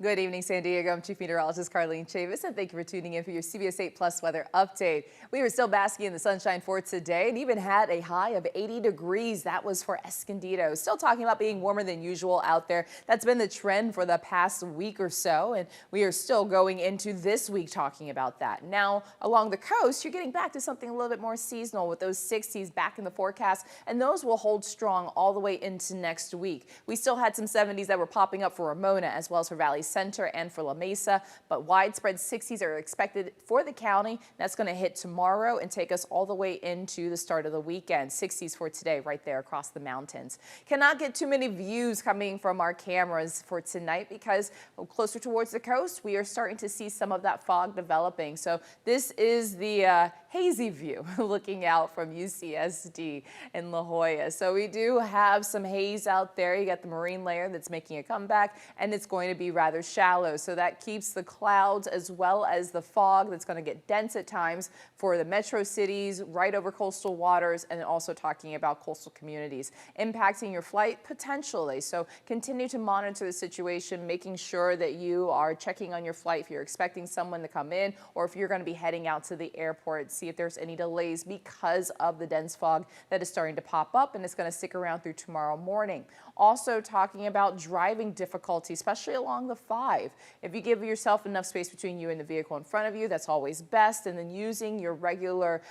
Good evening, San Diego. I'm Chief Meteorologist Carlene Chavis, and thank you for tuning in for your CBS 8 Plus weather update. We were still basking in the sunshine for today and even had a high of 80 degrees. That was for Escondido. Still talking about being warmer than usual out there. That's been the trend for the past week or so, and we are still going into this week talking about that. Now, along the coast, you're getting back to something a little bit more seasonal with those 60s back in the forecast, and those will hold strong all the way into next week. We still had some 70s that were popping up for Ramona as well as for Valley Center and for La Mesa, but widespread 60s are expected for the county. That's going to hit tomorrow and take us all the way into the start of the weekend. 60s for today right there across the mountains. Cannot get too many views coming from our cameras for tonight because closer towards the coast, we are starting to see some of that fog developing. So this is the hazy view looking out from UCSD in La Jolla. So we do have some haze out there. You got the marine layer that's making a comeback, and it's going to be rather shallow. So that keeps the clouds as well as the fog that's going to get dense at times for the metro cities right over coastal waters, and also talking about coastal communities impacting your flight potentially. So continue to monitor the situation, making sure that you are checking on your flight if you're expecting someone to come in or if you're going to be heading out to the airport. See if there's any delays because of the dense fog that is starting to pop up, and it's going to stick around through tomorrow morning. Also talking about driving difficulty, especially along the 5. If you give yourself enough space between you and the vehicle in front of you, that's always best. And then using your regular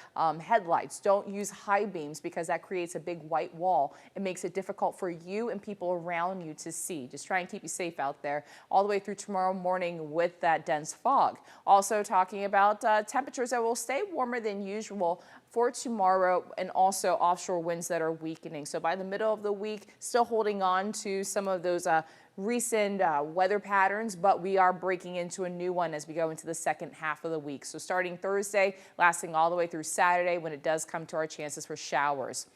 headlights. Don't use high beams because that creates a big white wall. It makes it difficult for you and people around you to see. Just try and keep you safe out there all the way through tomorrow morning with that dense fog. Also talking about temperatures that will stay warmer than usual for tomorrow, and also offshore winds that are weakening. So by the middle of the week, still holding on to some of those recent weather patterns, but we are breaking into a new one as we go into the second half of the week. So starting Thursday, lasting all the way through Saturday when it does come to our chances for showers.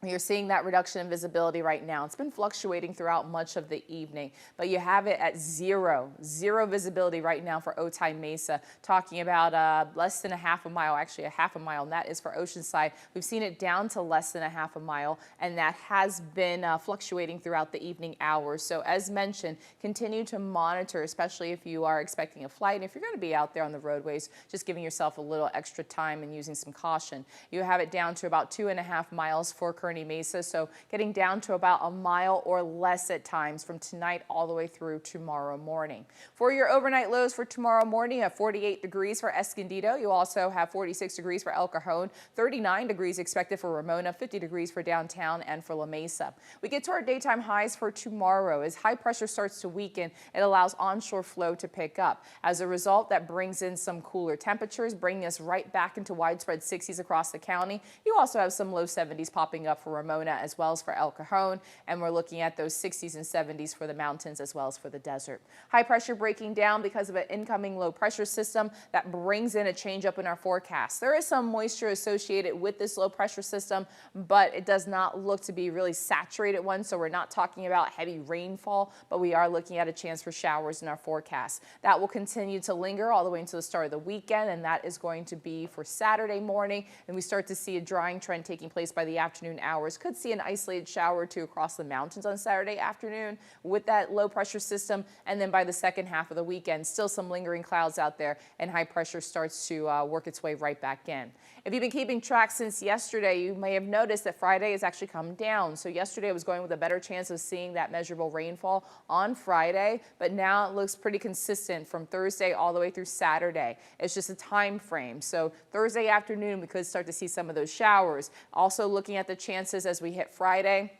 You're seeing that reduction in visibility right now. It's been fluctuating throughout much of the evening, but you have it at zero visibility right now for Otay Mesa, talking about less than a half a mile, actually a half a mile, and that is for Oceanside. We've seen it down to less than a half a mile, and that has been fluctuating throughout the evening hours. So as mentioned, continue to monitor, especially if you are expecting a flight. And if you're going to be out there on the roadways, just giving yourself a little extra time and using some caution. You have it down to about 2.5 miles for Kearney Mesa, so getting down to about a mile or less at times from tonight all the way through tomorrow morning. For your overnight lows for tomorrow morning, you have 48 degrees for Escondido. You also have 46 degrees for El Cajon, 39 degrees expected for Ramona, 50 degrees for downtown and for La Mesa. We get to our daytime highs for tomorrow. As high pressure starts to weaken, it allows onshore flow to pick up. As a result, that brings in some cooler temperatures, bringing us right back into widespread 60s across the county. You also have some low 70s popping up for Ramona as well as for El Cajon, and we're looking at those 60s and 70s for the mountains as well as for the desert. High pressure breaking down because of an incoming low pressure system that brings in a change up in our forecast. There is some moisture associated with this low pressure system, but it does not look to be really saturated one, so we're not talking about heavy rainfall, but we are looking at a chance for showers in our forecast. That will continue to linger all the way until the start of the weekend, and that is going to be for Saturday morning, and we start to see a drying trend taking place by the afternoon hours. Could see an isolated shower or two across the mountains on Saturday afternoon with that low pressure system, and then by the second half of the weekend, still some lingering clouds out there, and high pressure starts to work its way right back in. If you've been keeping track since yesterday, you may have noticed that Friday has actually come down. So yesterday I was going with a better chance of seeing that measurable rainfall on Friday, but now it looks pretty consistent from Thursday all the way through Saturday. It's just a time frame. So Thursday afternoon, we could start to see some of those showers. Also looking at the chances as we hit Friday,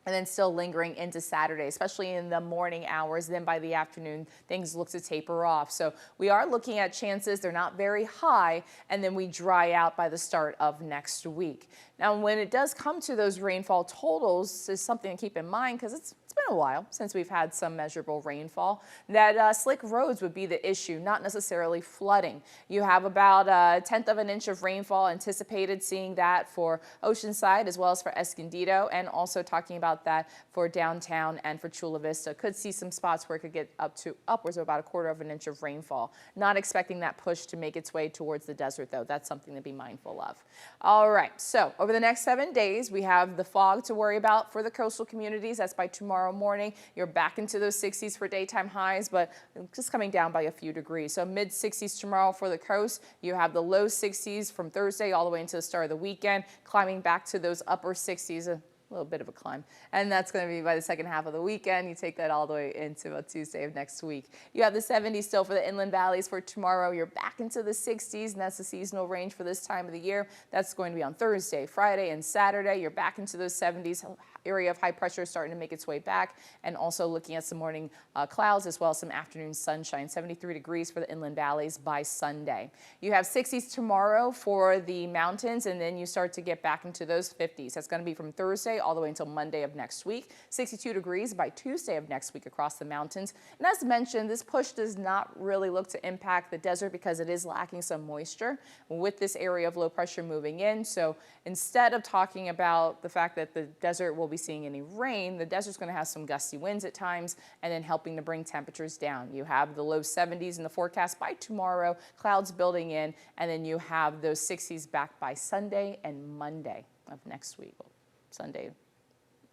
and then still lingering into Saturday, especially in the morning hours. Then by the afternoon, things look to taper off. So we are looking at chances. They're not very high, and then we dry out by the start of next week. Now, when it does come to those rainfall totals, is something to keep in mind because it's been a while since we've had some measurable rainfall. That slick roads would be the issue, not necessarily flooding. You have about 1/10 of an inch of rainfall anticipated, seeing that for Oceanside as well as for Escondido, and also talking about that for downtown and for Chula Vista. Could see some spots where it could get up to upwards of about 1/4 of an inch of rainfall. Not expecting that push to make its way towards the desert, though. That's something to be mindful of. All right, so over the next 7 days, we have the fog to worry about for the coastal communities. That's by tomorrow tomorrow morning. You're back into those 60s for daytime highs, but just coming down by a few degrees. So mid 60s tomorrow for the coast. You have the low 60s from Thursday all the way into the start of the weekend, climbing back to those upper 60s. A little bit of a climb, and that's going to be by the second half of the weekend. You take that all the way into a Tuesday of next week. You have the 70s still for the inland valleys for tomorrow. You're back into the 60s, and that's the seasonal range for this time of the year. That's going to be on Thursday, Friday, and Saturday. You're back into those 70s. Area of high pressure starting to make its way back, and also looking at some morning clouds as well as some afternoon sunshine. 73 degrees for the inland valleys by Sunday. You have 60s tomorrow for the mountains, and then you start to get back into those 50s. That's going to be from Thursday all the way until Monday of next week. 62 degrees by Tuesday of next week across the mountains. And as mentioned, this push does not really look to impact the desert because it is lacking some moisture with this area of low pressure moving in. So instead of talking about the fact that the desert will be seeing any rain, the desert's going to have some gusty winds at times, and then helping to bring temperatures down. You have the low 70s in the forecast by tomorrow, clouds building in, and then you have those 60s back by Sunday and Monday of next week. Well, Sunday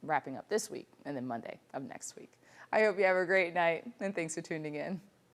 wrapping up this week, and then Monday of next week. I hope you have a great night, and thanks for tuning in.